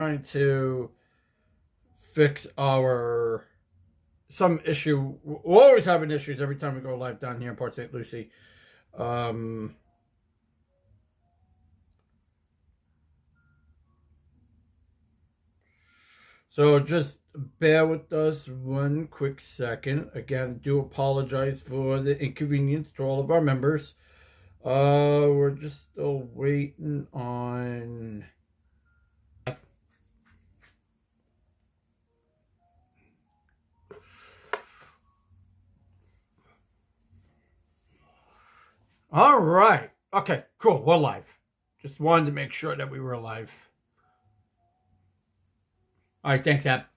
trying to fix some issue. We're always having issues every time we go live down here in Port St. Lucie. So just bear with us one quick second. Again, do apologize for the inconvenience to all of our members. We're just still waiting on... All right. Okay, cool. We're live. Just wanted to make sure that we were live. All right, thanks, App.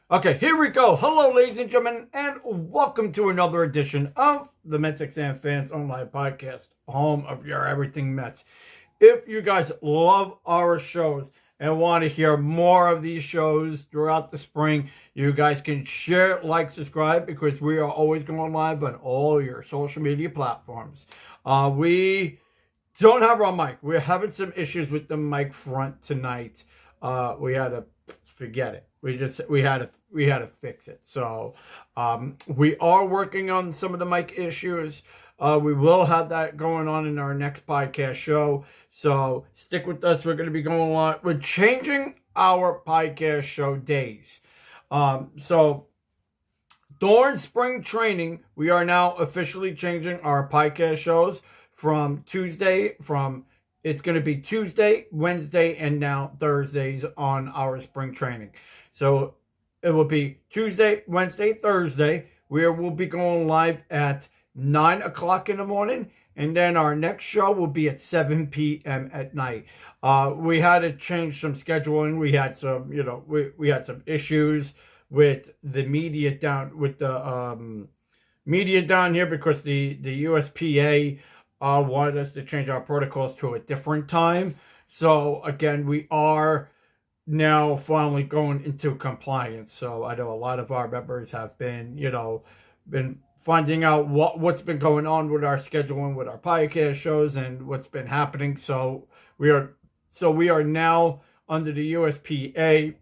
Okay, here we go. Hello, ladies and gentlemen, and welcome to another edition of the MetsXM FanZone Live Podcast, home of your everything Mets. If you guys love our shows and want to hear more of these shows throughout the spring, you guys can share, like, subscribe, because we are always going live on all your social media platforms. We don't have our mic. We're having some issues with the mic front tonight. We had to forget it. We had to fix it. So we are working on some of the mic issues. We will have that going on in our next podcast show. So stick with us. We're going to be going on. We're changing our podcast show days. So during spring training, we are now officially changing our podcast shows from Tuesday. It's going to be Tuesday, Wednesday, and now Thursdays on our spring training. So it will be Tuesday, Wednesday, Thursday, where we'll be going live at 9 o'clock in the morning. And then our next show will be at 7 p.m. at night. We had to change some scheduling. We had some, we had some issues with the media down here because the USPA wanted us to change our protocols to a different time. So again, we are now finally going into compliance. So I know a lot of our members have been, been finding out what's been going on with our scheduling, with our podcast shows, and what's been happening. So we are now under the USPA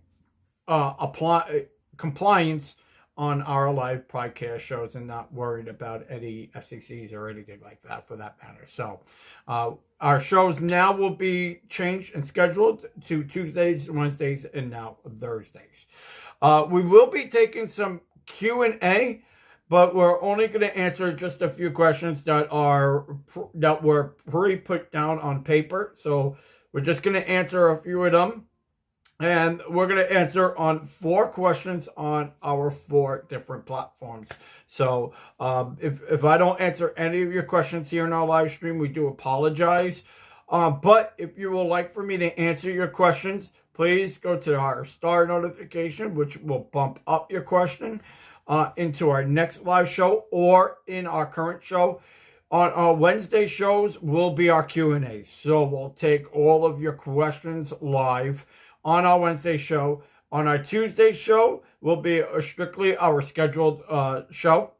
compliance on our live podcast shows, and not worried about any FCCs or anything like that for that matter. So our shows now will be changed and scheduled to Tuesdays, Wednesdays, and now Thursdays. We will be taking some Q&A, but we're only going to answer just a few questions that were pre-put down on paper. So we're just going to answer a few of them. And we're going to answer on 4 questions on our 4 different platforms. So if I don't answer any of your questions here in our live stream, we do apologize. But if you would like for me to answer your questions, please go to our star notification, which will bump up your question into our next live show or in our current show. On our Wednesday shows will be our Q&A. So we'll take all of your questions live on our Wednesday show. On our Tuesday show will be strictly our scheduled show.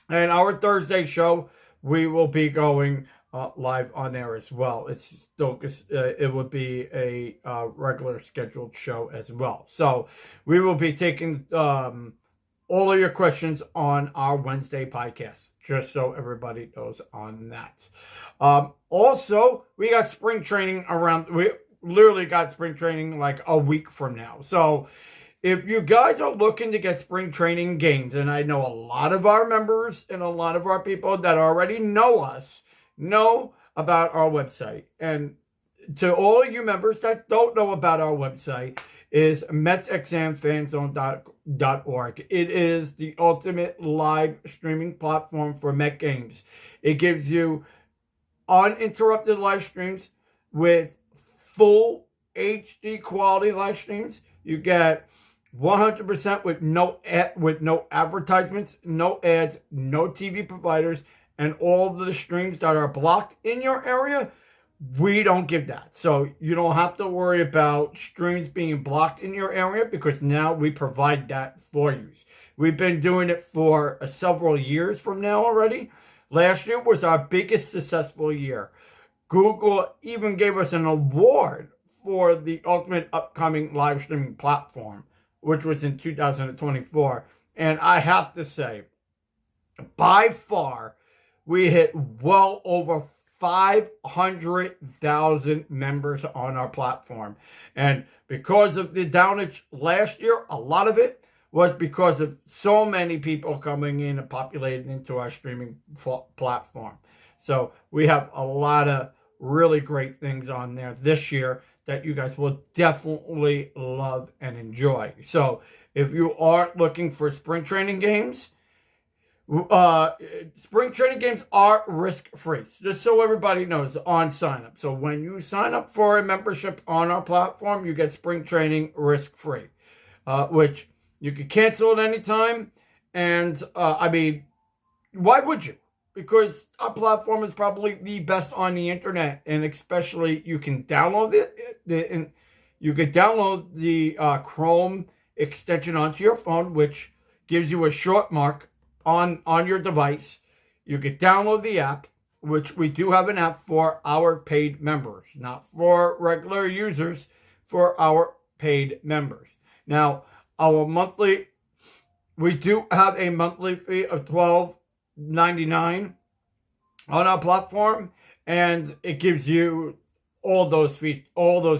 And our Thursday show, we will be going live on there as well. It would be a regular scheduled show as well. So we will be taking all of your questions on our Wednesday podcast, just so everybody knows on that. Also, we got spring training we literally got spring training like a week from now. So if you guys are looking to get spring training games, and I know a lot of our members and a lot of our people that already know us know about our website. And to all of you members that don't know about our website is MetsXMFanZone.org. It is the ultimate live streaming platform for Met games. It gives you uninterrupted live streams with full HD quality live streams. You get 100% with no advertisements, no ads, no TV providers, and all the streams that are blocked in your area. We don't give that. So you don't have to worry about streams being blocked in your area, because now we provide that for you. We've been doing it for several years from now already. Last year was our biggest successful year. Google even gave us an award for the ultimate upcoming live streaming platform, which was in 2024. And I have to say, by far, we hit well over 500,000 members on our platform. And because of the downage last year, a lot of it was because of so many people coming in and populating into our streaming platform. So we have a lot of really great things on there this year that you guys will definitely love and enjoy. So if you are looking for spring training games, spring training games are risk-free, just so everybody knows, on sign-up. So when you sign up for a membership on our platform, you get spring training risk-free, which you can cancel at any time. And, I mean, why would you? Because our platform is probably the best on the internet, and especially you can download and you can download the Chrome extension onto your phone, which gives you a short mark on your device. You can download the app, which we do have an app for our paid members, not for regular users, for our paid members. Now, we do have a monthly fee of $12.99 on our platform, and it gives you all those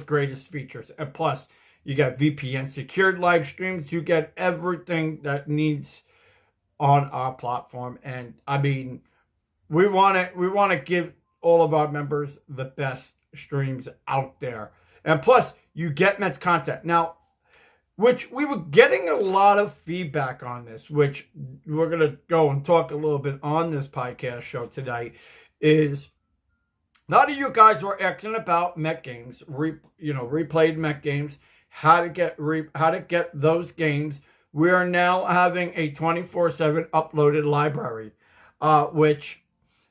greatest features. And plus, you got VPN secured live streams. You get everything that needs on our platform. And I mean, we want to give all of our members the best streams out there. And plus, you get Mets content. Now, which we were getting a lot of feedback on this, which we're going to go and talk a little bit on this podcast show today, is a lot of you guys were asking about Met games, replayed Met games, how to get those games. We are now having a 24/7 uploaded library, which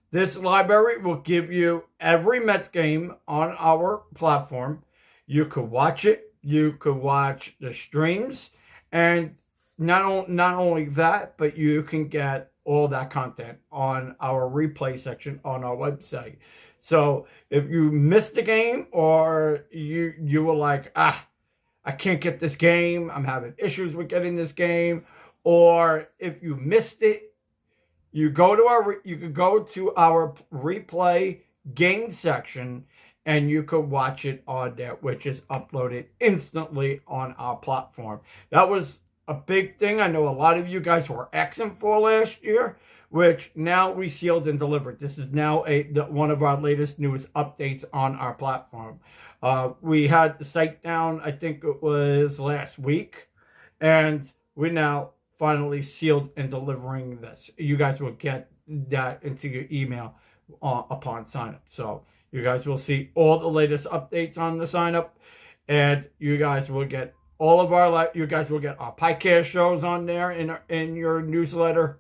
this library will give you every Mets game on our platform. You could watch it. You could watch the streams, and not only that, but you can get all that content on our replay section on our website. So if you missed the game, or you were like, I can't get this game, I'm having issues with getting this game, or if you missed it, you could go to our replay game section, and you could watch it on there, which is uploaded instantly on our platform. That was a big thing I know a lot of you guys were asking for last year, which now we sealed and delivered. This is now one of our latest, newest updates on our platform. We had the site down, I think it was last week, and we now finally sealed and delivering this. You guys will get that into your email upon sign up. So you guys will see all the latest updates on the sign up, and you guys will get our podcast shows on there in your newsletter,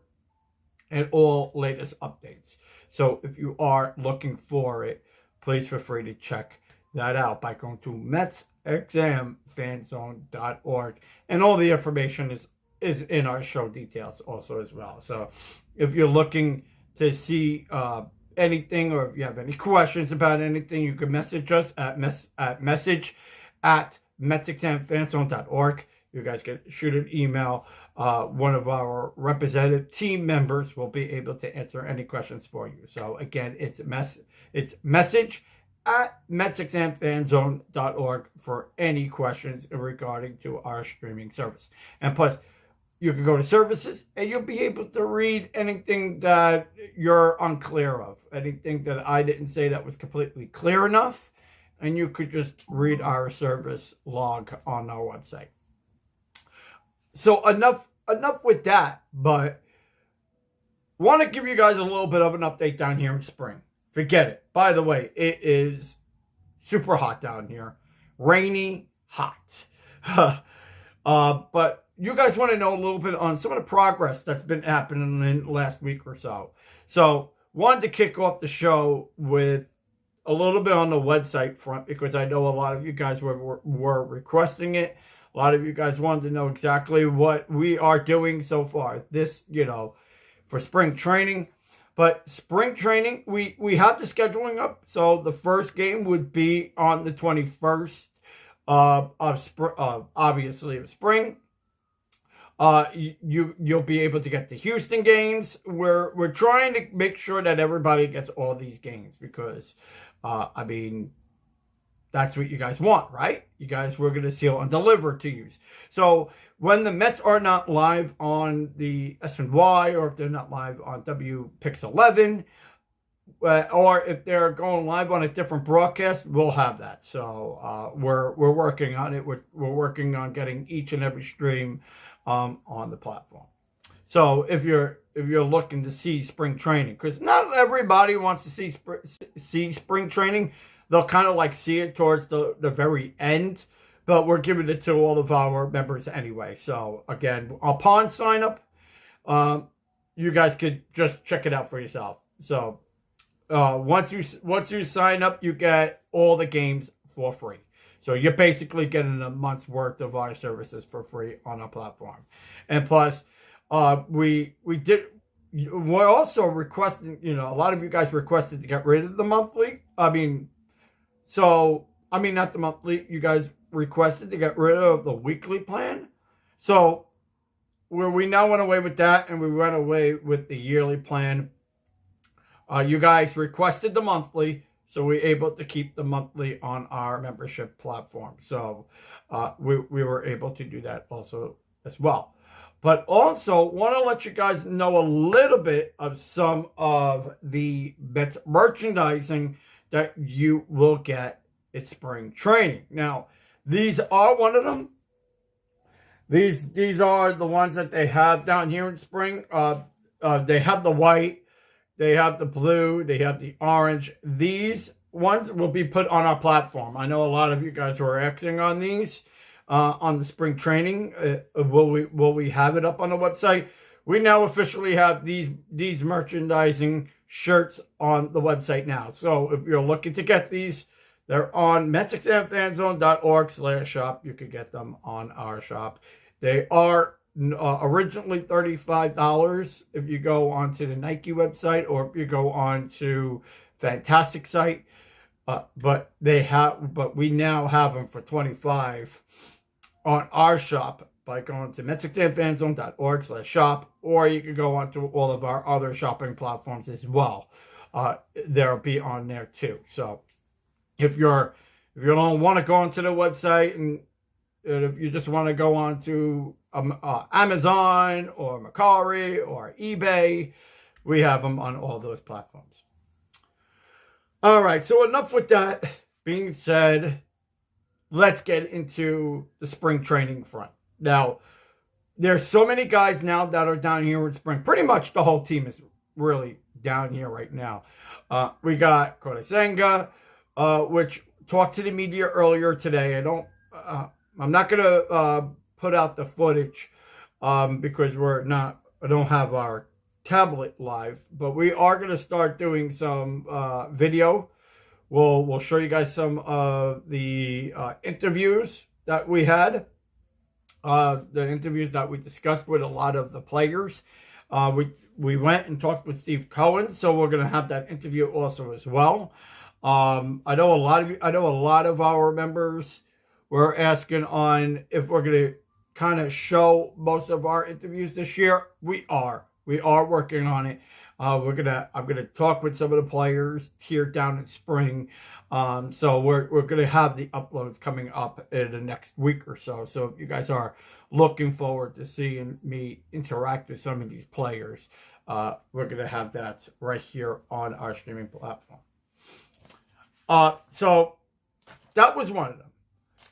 and all latest updates. So if you are looking for it, please feel free to check that out by going to MetsXMFanZone.org, and all the information is in our show details also as well. So if you're looking to see anything, or if you have any questions about anything, you can message us at message@MetsXMFanZone.org. You guys can shoot an email. One of our representative team members will be able to answer any questions for you. So again, it's message@MetsXMFanZone.org for any questions regarding to our streaming service. And plus, you can go to services, and you'll be able to read anything that you're unclear of, anything that I didn't say that was completely clear enough, and you could just read our service log on our website. So enough with that, but want to give you guys a little bit of an update down here in spring. Forget it. By the way, it is super hot down here. Rainy, hot. But you guys want to know a little bit on some of the progress that's been happening in the last week or so. So, wanted to kick off the show with a little bit on the website front, because I know a lot of you guys were requesting it. A lot of you guys wanted to know exactly what we are doing so far this, for spring training. But spring training, we have the scheduling up. So the first game would be on the 21st. obviously of spring. You'll be able to get the Houston games. We're trying to make sure that everybody gets all these games because, I mean, that's what you guys want, right? You guys, we're going to seal and deliver to you. So when the Mets are not live on the SNY, or if they're not live on WPix11, or if they're going live on a different broadcast, we'll have that. So we're working on it. We're working on getting each and every stream on the platform. So if you're looking to see spring training, because not everybody wants to see spring training, they'll kind of like see it towards the very end, but we're giving it to all of our members anyway. So again, upon sign up, you guys could just check it out for yourself. So once you sign up, you get all the games for free. So you're basically getting a month's worth of our services for free on our platform. And plus, we're also requesting, a lot of you guys requested to get rid of the monthly. Not the monthly. You guys requested to get rid of the weekly plan. So we now went away with that, and we went away with the yearly plan. You guys requested the monthly, so we're able to keep the monthly on our membership platform. So we were able to do that also as well. But also want to let you guys know a little bit of some of the merchandising that you will get at spring training. Now, these are one of them. These are the ones that they have down here in spring. They have the white, they have the blue, they have the orange. These ones will be put on our platform. I know a lot of you guys were asking on these on the spring training. Will we have it up on the website? We now officially have these merchandising shirts on the website now. So if you're looking to get these, they're on MetsXMFanZone.org/shop. You could get them on our shop. They are originally $35 if you go onto the Nike website, or if you go on to Fantastic site. But we now have them for $25 on our shop by going to MetsXMFanZone.org/shop, or you can go onto all of our other shopping platforms as well. They'll be on there too. So if you don't want to go onto the website, and if you just want to go on to Amazon or Mercari or eBay, we have them on all those platforms. All right, so enough with that being said, let's get into the spring training front. Now, there's so many guys now that are down here in spring. Pretty much the whole team is really down here right now. We got Kodai Senga, which talked to the media earlier today. I'm not going to put out the footage because I don't have our tablet live, but we are going to start doing some video. We'll show you guys some of the interviews that we had, the interviews that we discussed with a lot of the players. We went and talked with Steve Cohen, so we're going to have that interview also as well. I know a lot of our members were asking on if we're going to kind of show most of our interviews this year. We are working on it. I'm gonna talk with some of the players here down in spring. So we're gonna have the uploads coming up in the next week or so. So if you guys are looking forward to seeing me interact with some of these players, we're gonna have that right here on our streaming platform. So that was one of them.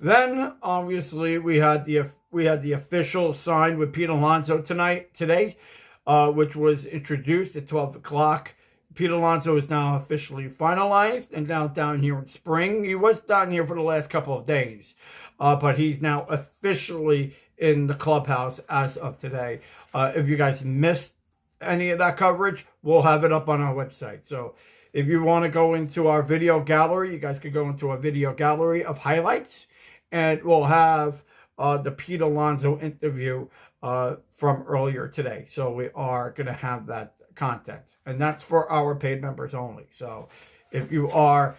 Then obviously we had the official sign with Pete Alonso today. Which was introduced at 12 o'clock. Pete Alonso is now officially finalized and now down here in spring. He was down here for the last couple of days, but he's now officially in the clubhouse as of today. If you guys missed any of that coverage, we'll have it up on our website. So if you want to go into our video gallery, you guys could go into our video gallery of highlights, and we'll have the Pete Alonso interview from earlier today. So we are going to have that content, and that's for our paid members only. So if you are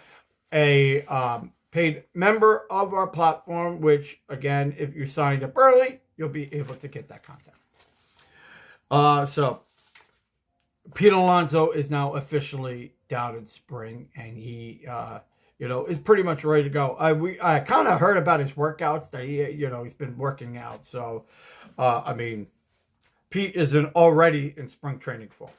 a paid member of our platform, which, again, if you signed up early, you'll be able to get that content. So Pete Alonso is now officially down in spring, and he, is pretty much ready to go. I kind of heard about his workouts that he's been working out. So, Pete is already in spring training form.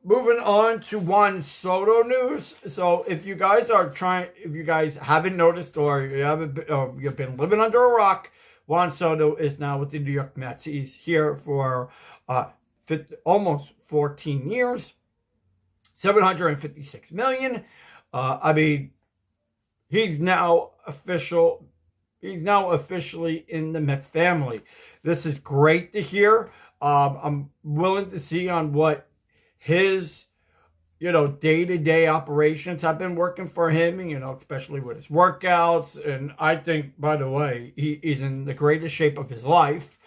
Moving on to Juan Soto news. So if you guys haven't noticed, or you've been living under a rock, Juan Soto is now with the New York Mets. He's here for almost 14 years, $756 million. He's now officially in the Mets family. This is great to hear. I'm willing to see on what his, day-to-day operations have been working for him, especially with his workouts. And I think, by the way, he's in the greatest shape of his life.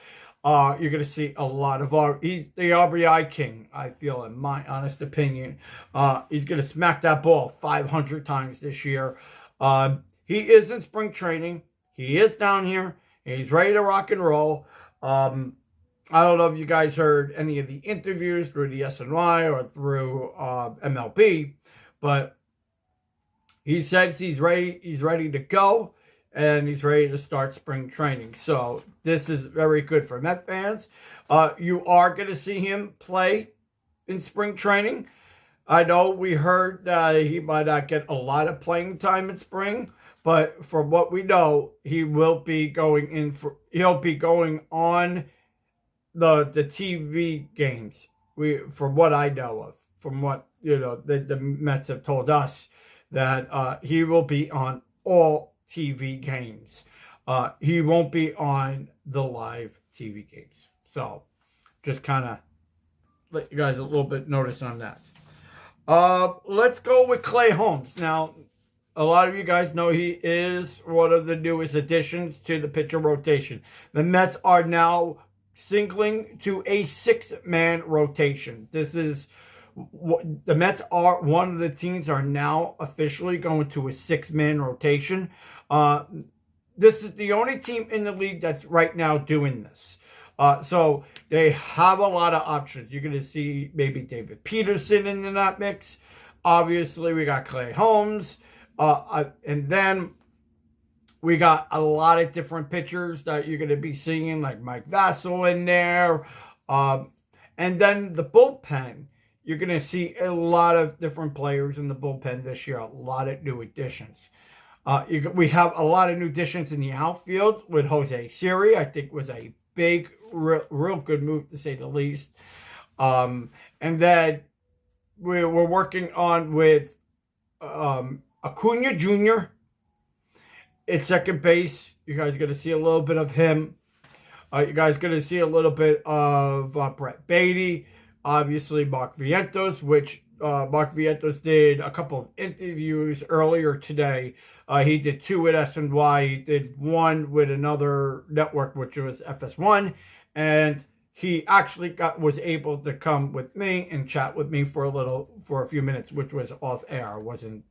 You're going to see a lot of he's the RBI king, I feel, in my honest opinion. He's going to smack that ball 500 times this year. He is in spring training. He is down here. He's ready to rock and roll. I don't know if you guys heard any of the interviews through the SNY or through MLB, but he says he's ready to go, and he's ready to start spring training. So this is very good for Met fans. You are going to see him play in spring training. I know we heard that he might not get a lot of playing time in spring, but from what we know, he'll be going on the TV games. From what I know of, from what the Mets have told us, that he will be on all TV games. He won't be on the live TV games. So just kind of let you guys a little bit notice on that. Let's go with Clay Holmes. Now, a lot of you guys know he is one of the newest additions to the pitcher rotation. The Mets are now singling to a 6-man rotation. This is the Mets are one of the teams are now officially going to a 6-man rotation. This is the only team in the league that's right now doing this. So they have a lot of options. You're going to see maybe David Peterson in that mix. Obviously, we got Clay Holmes. And then we got a lot of different pitchers that you're going to be seeing, like Mike Vasil in there. And then the bullpen, you're going to see a lot of different players in the bullpen this year, a lot of new additions. We have a lot of new additions in the outfield with Jose Siri. I think was a big, real good move, to say the least. And then we're working on with Acuna Jr. at second base. You guys are going to see a little bit of him. You guys are going to see a little bit of Brett Beatty. Obviously, Mark Vientos, which Mark Vientos did a couple of interviews earlier today. He did 2 with SNY. He did 1 with another network, which was FS1. And he actually was able to come with me and chat with me for a few minutes, which was off air. It wasn't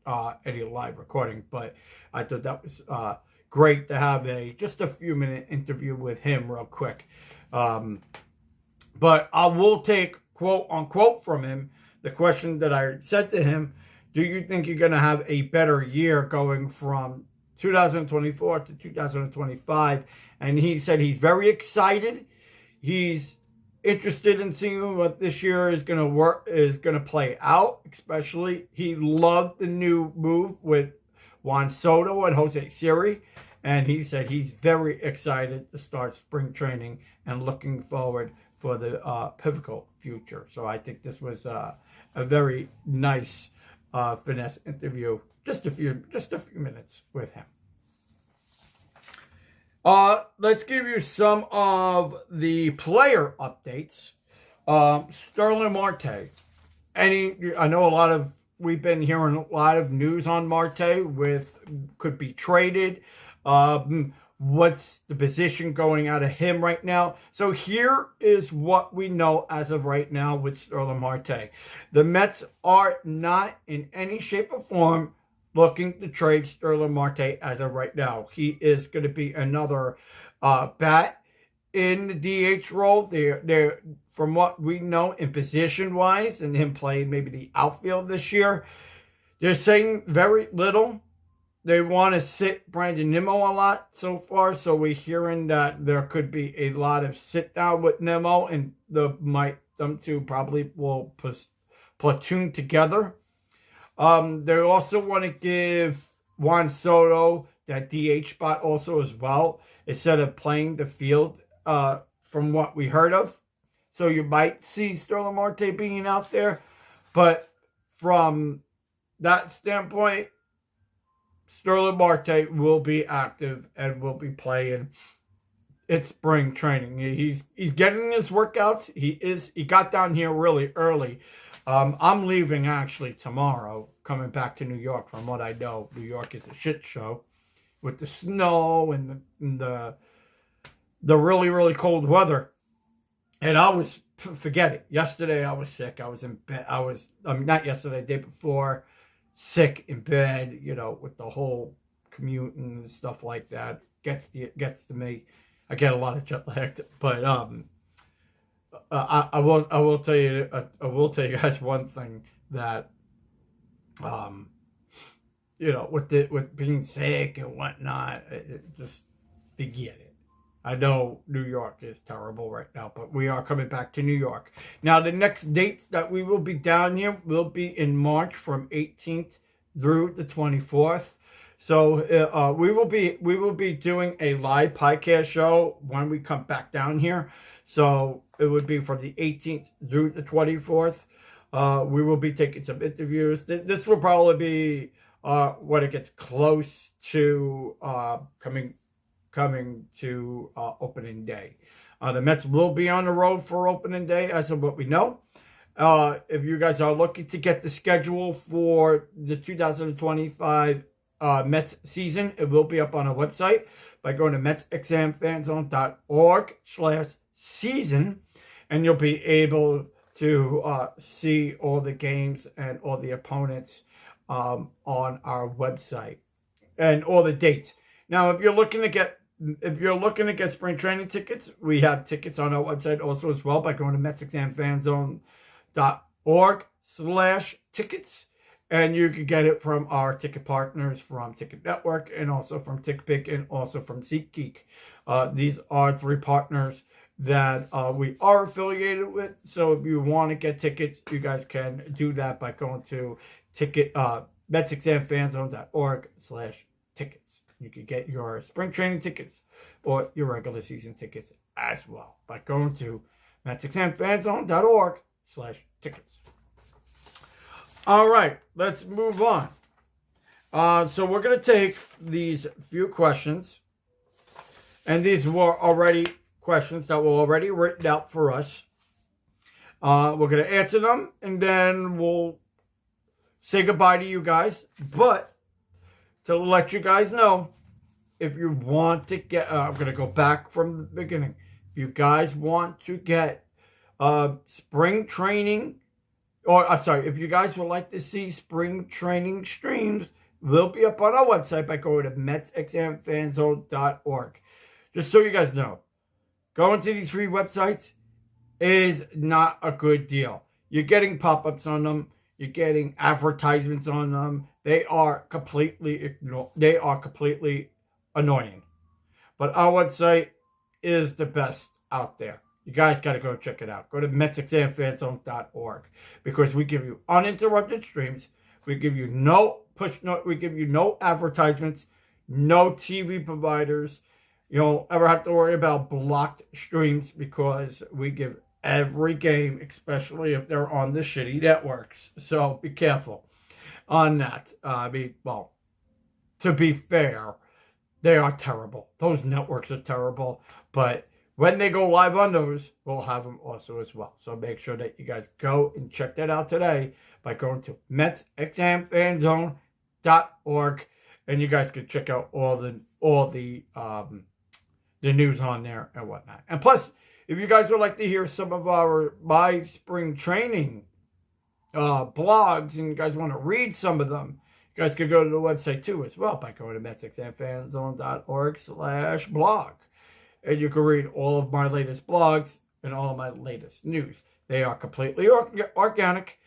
any live recording, but I thought that was great to have just a few minute interview with him real quick. But I will take quote unquote from him the question that I said to him: do you think you're going to have a better year going from 2024 to 2025? And he said he's very excited. He's interested in seeing what this year is going to play out. Especially, he loved the new move with Juan Soto and Jose Siri, and he said he's very excited to start spring training and looking forward for the pivotal future. So I think this was a very nice finesse interview. Just a few minutes with him. Let's give you some of the player updates. Sterling Marte. I know we've been hearing a lot of news on Marte could be traded. What's the position going out of him right now? So here is what we know as of right now with Sterling Marte. The Mets are not in any shape or form looking to trade Sterling Marte as of right now. He is going to be another bat in the DH role. They're from what we know in position-wise, and him playing maybe the outfield this year, they're saying very little. They want to sit Brandon Nimmo a lot so far, so we're hearing that there could be a lot of sit-down with Nimmo, and them two probably will platoon together. They also want to give Juan Soto that DH spot also as well, instead of playing the field, from what we heard of. So you might see Sterling Marte being out there. But from that standpoint, Sterling Marte will be active and will be playing. It's spring training. He's getting his workouts. He got down here really early. I'm leaving actually tomorrow, coming back to New York. From what I know, New York is a shit show with the snow and the really, really cold weather. And forget it. Yesterday I was sick. I was in bed. Not yesterday, the day before, sick in bed, with the whole commute and stuff like that. Gets to me. I get a lot of jet lag, but I will tell you guys one thing, that with being sick and whatnot, just forget it. I know New York is terrible right now, but we are coming back to New York. Now, the next dates that we will be down here will be in March from 18th through the 24th. So we will be doing a live podcast show when we come back down here. So it would be from the 18th through the 24th. We will be taking some interviews. This will probably be when it gets close to coming to opening day. The Mets will be on the road for opening day, as of what we know. If you guys are looking to get the schedule for the 2025 Mets season, it will be up on our website by going to MetsXMFanZone.org/season, and you'll be able to see all the games and all the opponents on our website and all the dates. Now, if you're looking to get spring training tickets, we have tickets on our website also as well by going to MetsXMFanZone.org/tickets. And you can get it from our ticket partners, from Ticket Network, and also from TickPick, and also from SeatGeek. These are 3 partners that we are affiliated with. So if you want to get tickets, you guys can do that by going to MetsXMFanZone.org/tickets. You can get your spring training tickets or your regular season tickets as well by going to MetsXMFanZone.org/tickets. All right, let's move on. So we're going to take these few questions, and these were already questions that were already written out for us. We're going to answer them, and then we'll say goodbye to you guys. But to let you guys know, if you want to get, I'm going to go back from the beginning. If you guys want to get spring training, if you guys would like to see spring training streams, they'll be up on our website by going to MetsXMFanZone.org. Just so you guys know, going to these free websites is not a good deal. You're getting pop-ups on them. You're getting advertisements on them. They are completely annoying. But our website is the best out there. You guys got to go check it out. Go to MetsXMFanZone.org, because we give you uninterrupted streams. We give you no we give you no advertisements, no TV providers. You don't ever have to worry about blocked streams, because we give every game, especially if they're on the shitty networks. So be careful on that. To be fair, they are terrible. Those networks are terrible, but when they go live on those, we'll have them also as well. So make sure that you guys go and check that out today by going to MetsXMFanZone.org, and you guys can check out all the news on there and whatnot. And plus, if you guys would like to hear some of my spring training blogs, and you guys want to read some of them, you You guys can go to the website too as well by going to MetsXMFanZone.org/blog. And you can read all of my latest blogs and all of my latest news. They are completely organic.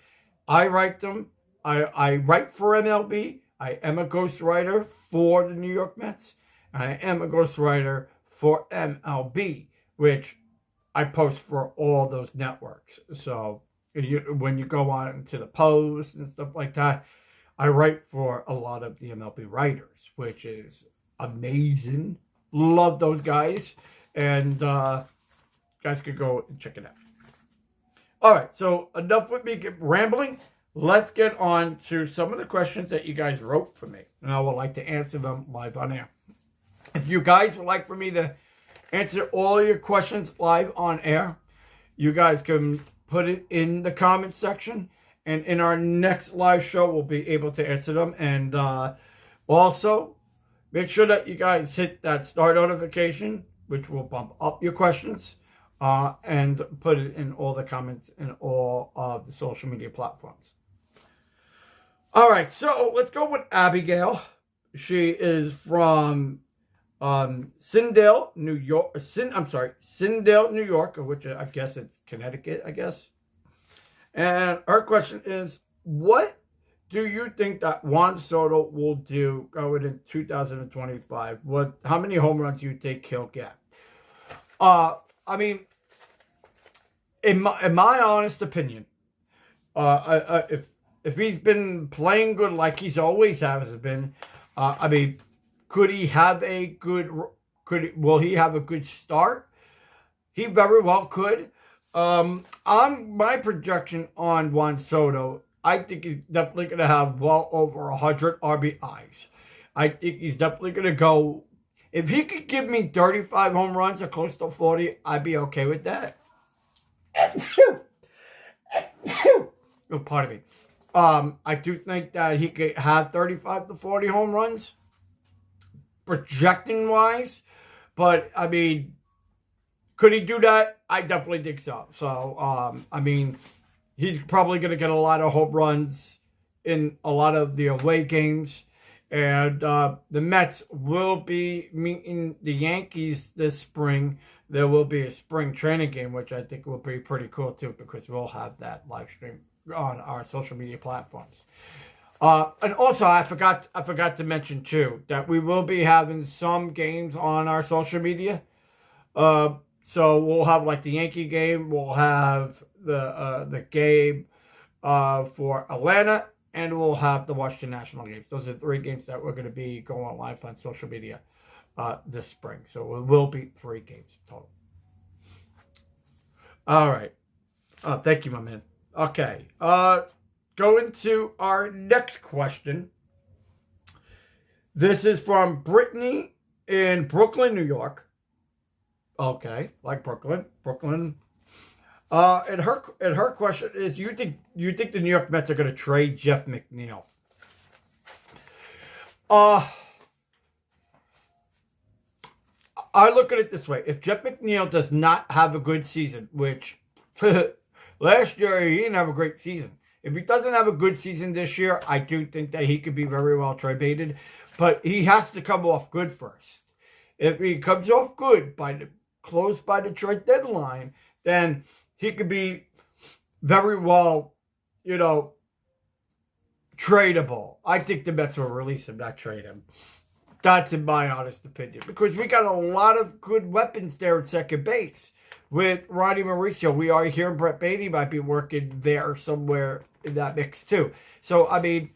I write them. I write for MLB. I am a ghostwriter for the New York Mets. And I am a ghostwriter for MLB, which I post for all those networks. So when you go on to the Post and stuff like that, I write for a lot of the MLB writers, which is amazing. Love those guys. And guys could go and check it out. All right, so enough with me rambling. Let's get on to some of the questions that you guys wrote for me. And I would like to answer them live on air. If you guys would like for me to answer all your questions live on air, you guys can put it in the comment section. And in our next live show, we'll be able to answer them. And also, make sure that you guys hit that star notification, which will bump up your questions, and put it in all the comments in all of the social media platforms. All right, so let's go with Abigail. She is from Sindale, New York. Sindale, New York, which I guess it's Connecticut, I guess. And her question is, what do you think that Juan Soto will do going in 2025? How many home runs do you think he'll get? I mean, in my honest opinion, if he's been playing good like he's always has been, I mean, will he have a good start? He very well could. On my projection on Juan Soto, I think he's definitely going to have well over 100 RBIs. I think he's definitely going to go. If he could give me 35 home runs or close to 40, I'd be okay with that. Oh, pardon me. I do think that he could have 35 to 40 home runs, projecting wise. But I mean, could he do that? I definitely think so. So, I mean, he's probably going to get a lot of home runs in a lot of the away games. And the Mets will be meeting the Yankees this spring. There will be a spring training game, which I think will be pretty cool too, because we'll have that live stream on our social media platforms. And also, I forgot to mention too that we will be having some games on our social media. So we'll have like the Yankee game. We'll have the game for Atlanta. And we'll have the Washington National games. Those are 3 games that we're going to be going live on social media this spring. So it will be 3 games total. All right. Thank you, my man. Okay. Going to our next question. This is from Brittany in Brooklyn, New York. Okay, like Brooklyn. And her question is, you think the New York Mets are going to trade Jeff McNeil? I look at it this way: if Jeff McNeil does not have a good season, which last year he didn't have a great season. If he doesn't have a good season this year, I do think that he could be very well trade-baited, but he has to come off good first. If he comes off good close by the trade deadline, then he could be very well, tradable. I think the Mets will release him, not trade him. That's in my honest opinion. Because we got a lot of good weapons there at second base. With Ronnie Mauricio, we are hearing Brett Baty might be working there somewhere in that mix too. So, I mean,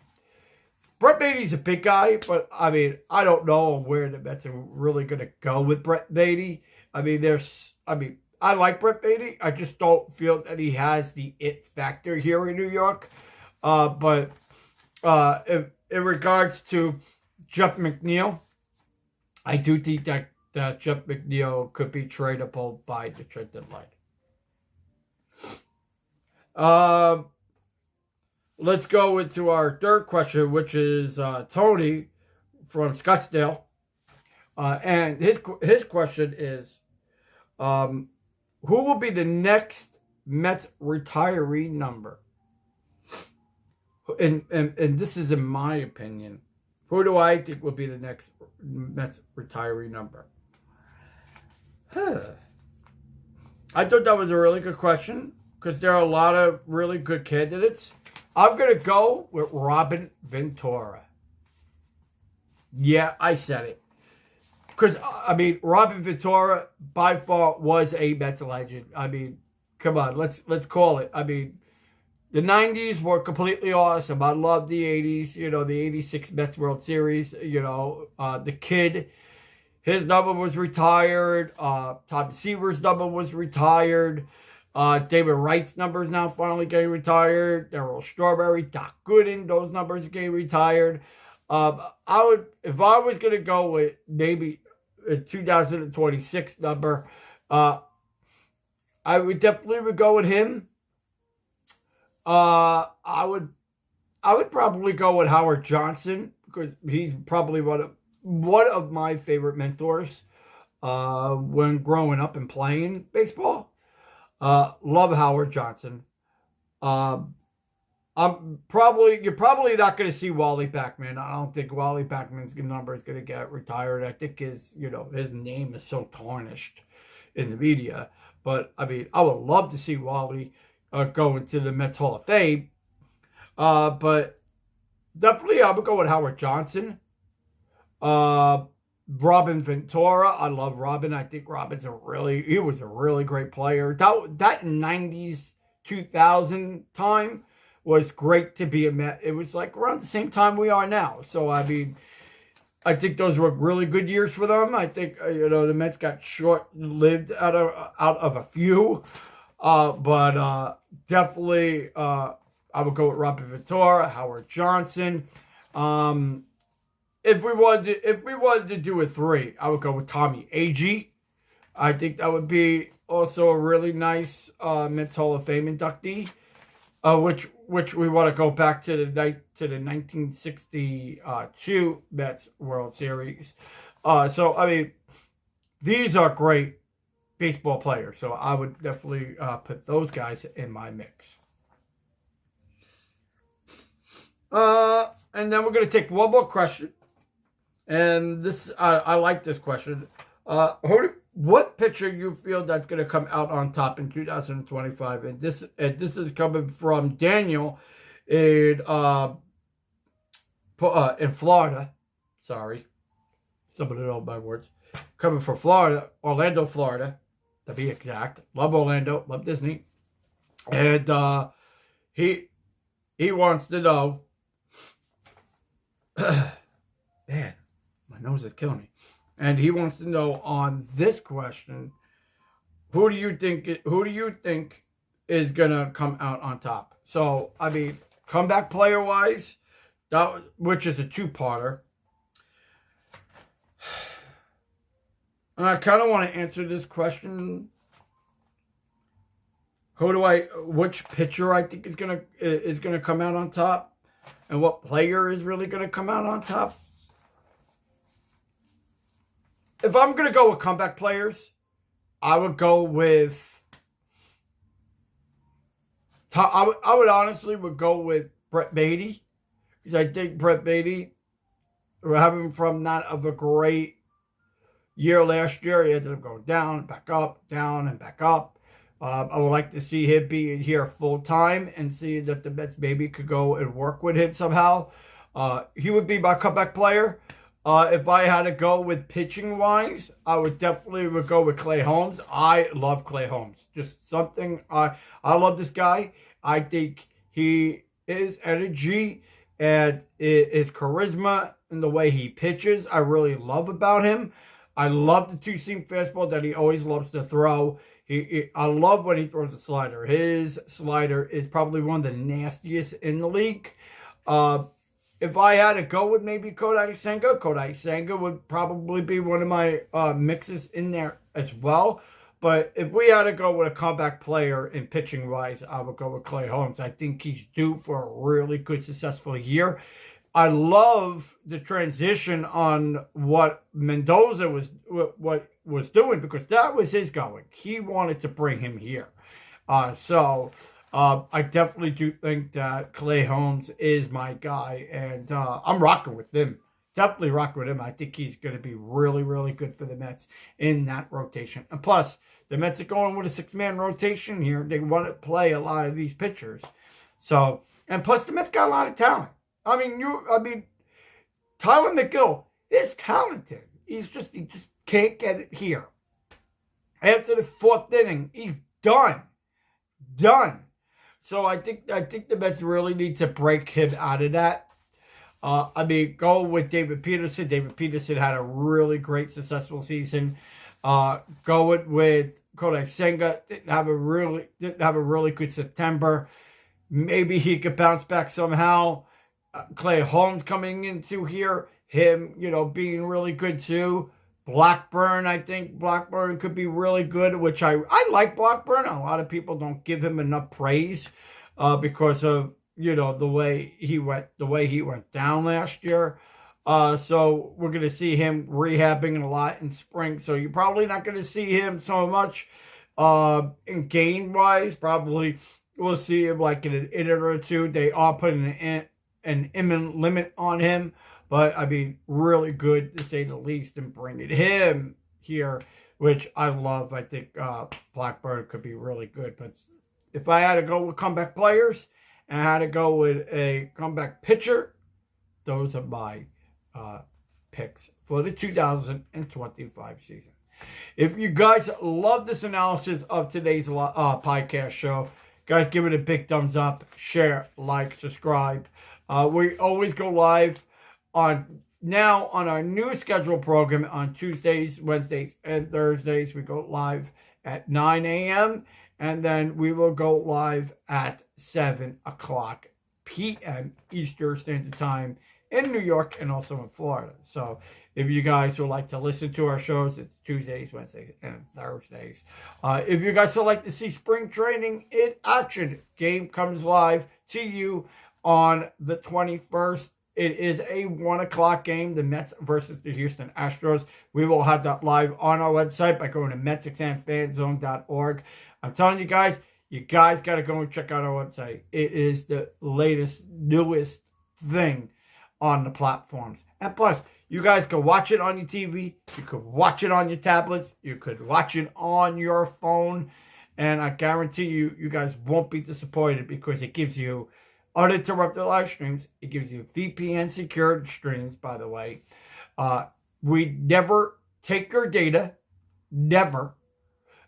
Brett Baty's a big guy, but, I mean, I don't know where the Mets are really going to go with Brett Baty. I mean, I like Brett Baty. I just don't feel that he has the it factor here in New York. But in regards to Jeff McNeil, I do think that Jeff McNeil could be tradable by the trade deadline. Let's go into our third question, which is Tony from Scottsdale. And his question is, who will be the next Mets retiree number? and this is in my opinion, who do I think will be the next Mets retiree number? I thought that was a really good question because there are a lot of really good candidates. I'm going to go with Robin Ventura. Yeah, I said it. Because, I mean, Robin Ventura by far was a Mets legend. I mean, come on, let's call it. I mean, the 90s were completely awesome. I love the 80s, the 86 Mets World Series, the kid. His number was retired. Tom Seaver's number was retired. David Wright's number is now finally getting retired. Darryl Strawberry, Doc Gooden, those numbers are getting retired. If I was going to go with maybe a 2026 number, I would definitely go with him. I would probably go with Howard Johnson because he's probably one of my favorite mentors when growing up and playing baseball. Love Howard Johnson. You're probably not going to see Wally Backman. I don't think Wally Backman's number is going to get retired. I think his name is so tarnished in the media. But I mean, I would love to see Wally go into the Mets Hall of Fame. But definitely, I would go with Howard Johnson. Robin Ventura. I love Robin. I think Robin's he was a really great player. That 90s, 2000 time was great to be a Met. It was like around the same time we are now. So, I mean, I think those were really good years for them. I think, the Mets got short-lived out of a few. But definitely, I would go with Robin Ventura, Howard Johnson. If we wanted to do a three, I would go with Tommy Agee. I think that would be also a really nice Mets Hall of Fame inductee. Which we want to go back to the 1962 Mets World Series. So I mean, these are great baseball players. So I would definitely put those guys in my mix. And then we're going to take one more question. And this, I like this question. What pitcher you feel that's going to come out on top in 2025? And this is coming from Daniel in Florida. Sorry, somebody know my words. Coming from Florida, Orlando, Florida, to be exact. Love Orlando, love Disney, and he wants to know. Man, my nose is killing me. And he wants to know on this question, who do you think is gonna come out on top? So I mean, comeback player wise, which is a two-parter. And I kind of want to answer this question. Which pitcher I think is gonna come out on top, and what player is really gonna come out on top? If I'm going to go with comeback players, I would go with... I would honestly go with Brett Baty. Because I think Brett Baty, having from not of a great year last year, he ended up going down, back up, down, and back up. I would like to see him be here full time and see that the Mets maybe could go and work with him somehow. He would be my comeback player. If I had to go with pitching-wise, I would definitely go with Clay Holmes. I love Clay Holmes. Just something, I love this guy. I think his energy and his charisma and the way he pitches, I really love about him. I love the two-seam fastball that he always loves to throw. I love when he throws a slider. His slider is probably one of the nastiest in the league. If I had to go with maybe Kodai Senga would probably be one of my mixes in there as well. But if we had to go with a comeback player in pitching-wise, I would go with Clay Holmes. I think he's due for a really good, successful year. I love the transition on what Mendoza was doing because that was his going. He wanted to bring him here. So I definitely do think that Clay Holmes is my guy, and I'm rocking with him. Definitely rocking with him. I think he's going to be really, really good for the Mets in that rotation. And plus, the Mets are going with a 6-man rotation here. They want to play a lot of these pitchers. So, and plus, the Mets got a lot of talent. I mean, Tyler McGill is talented. He just can't get it here. After the 4th inning, he's done. So I think the Mets really need to break him out of that. Go with David Peterson. David Peterson had a really great, successful season. Go with Kodak Senga. Didn't have a really good September. Maybe he could bounce back somehow. Clay Holmes coming into here, him, being really good too. Blackburn, I think Blackburn could be really good, which I like Blackburn. A lot of people don't give him enough praise because of the way he went down last year. So we're gonna see him rehabbing a lot in spring. So you're probably not gonna see him so much in game wise. Probably we'll see him like in an inning or two. They are putting an imminent limit on him. But, really good to say the least, and bringing him here, which I love. I think Blackburn could be really good. But if I had to go with comeback players and I had to go with a comeback pitcher, those are my picks for the 2025 season. If you guys love this analysis of today's podcast show, guys, give it a big thumbs up, share, like, subscribe. We always go live on our new scheduled program on Tuesdays, Wednesdays, and Thursdays. We go live at 9 a.m. and then we will go live at 7 o'clock p.m. Eastern Standard Time in New York and also in Florida. So if you guys would like to listen to our shows, it's Tuesdays, Wednesdays, and Thursdays. If you guys would like to see spring training in action, game comes live to you on the 21st. It is a 1 o'clock game, the Mets versus the Houston Astros. We will have that live on our website by going to MetsXMFanZone.org. I'm telling you guys got to go and check out our website. It is the latest, newest thing on the platforms. And plus, you guys can watch it on your TV. You could watch it on your tablets. You could watch it on your phone. And I guarantee you guys won't be disappointed because it gives you uninterrupted live streams. It gives you VPN secured streams, by the way. We never take your data. Never.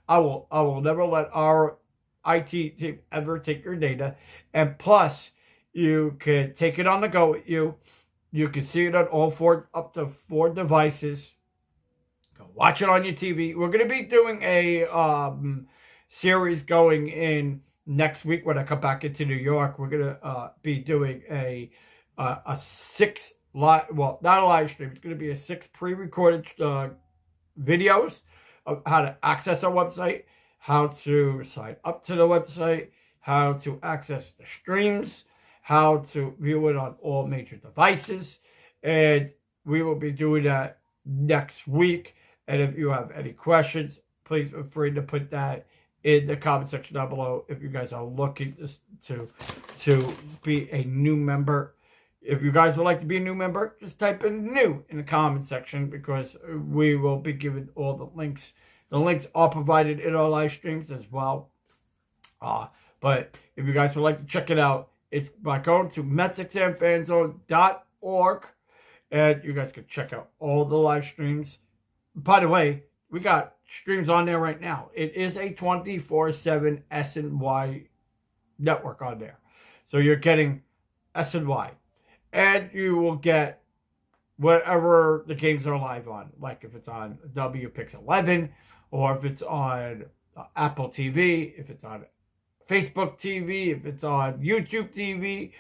I will never let our IT team ever take your data. And plus, you can take it on the go with you. You can see it on up to 4 devices. You can watch it on your TV. We're going to be doing a series going in next week when I come back into New York. We're gonna be doing a 6 live, well, not a live stream. It's gonna be a 6 pre-recorded videos of how to access our website, how to sign up to the website, how to access the streams, how to view it on all major devices, and we will be doing that next week. And if you have any questions, please feel free to put that in the comment section down below. If you guys are looking to be a new member, if you guys would like to be a new member, just type in new in the comment section because we will be giving all the links. The links are provided in our live streams as well. But if you guys would like to check it out, it's by going to MetsXMFanZone.org, and you guys can check out all the live streams. By the way, we got streams on there right now. It is a 24/7 SNY network on there. So you're getting SNY. And you will get whatever the games are live on. Like if it's on WPix 11, or if it's on Apple TV, if it's on Facebook TV, if it's on YouTube TV,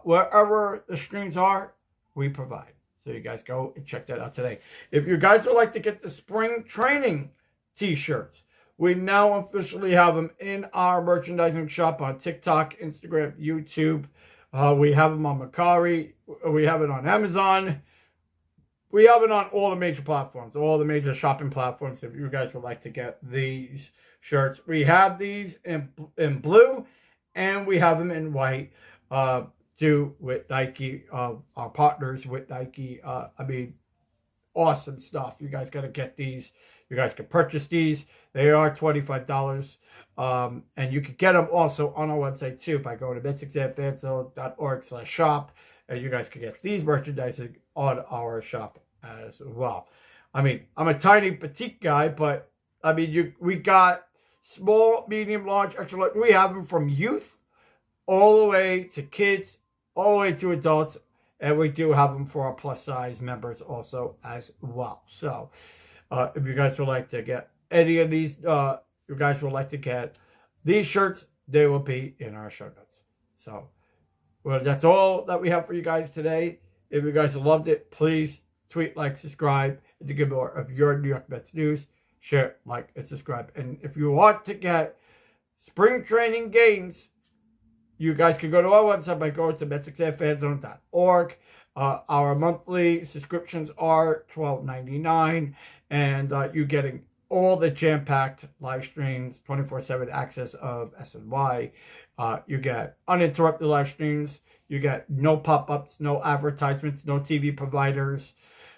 wherever the streams are, we provide. So you guys go and check that out today. If you guys would like to get the spring training t-shirts, we now officially have them in our merchandising shop on TikTok, Instagram, YouTube. We have them on Mercari. We have it on Amazon. We have it on all the major platforms, all the major shopping platforms. If you guys would like to get these shirts, we have these in blue and we have them in white. Do with Nike, our partners with Nike. Awesome stuff. You guys got to get these. You guys can purchase these. They are $25. And you can get them also on our website too by going to MetsXMFanZone.org/shop. And you guys can get these merchandising on our shop as well. I'm a tiny petite guy, but we got small, medium, large, extra large. We have them from youth all the way to kids, all the way to adults. And we do have them for our plus size members also as well. So if you guys would like to get any of these, you guys would like to get these shirts, they will be in our show notes. So that's all that we have for you guys today. If you guys loved it, please tweet, like, subscribe, and to get more of your New York Mets news, share, like, and subscribe. And if you want to get spring training games, you guys can go to our website by going to MetsXMFanZone.org. Our monthly subscriptions are $12.99, and you're getting all the jam-packed live streams, 24/7 access of SNY. You get uninterrupted live streams. You get no pop-ups, no advertisements, no TV providers,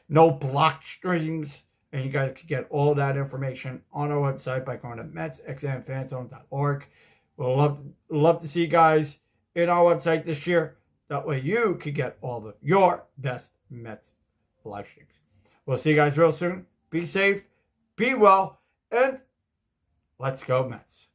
no blocked streams. And you guys can get all that information on our website by going to MetsXMFanZone.org. We'll love to see you guys in our website this year. That way you can get all of your best Mets live streams. We'll see you guys real soon. Be safe, be well, and let's go Mets.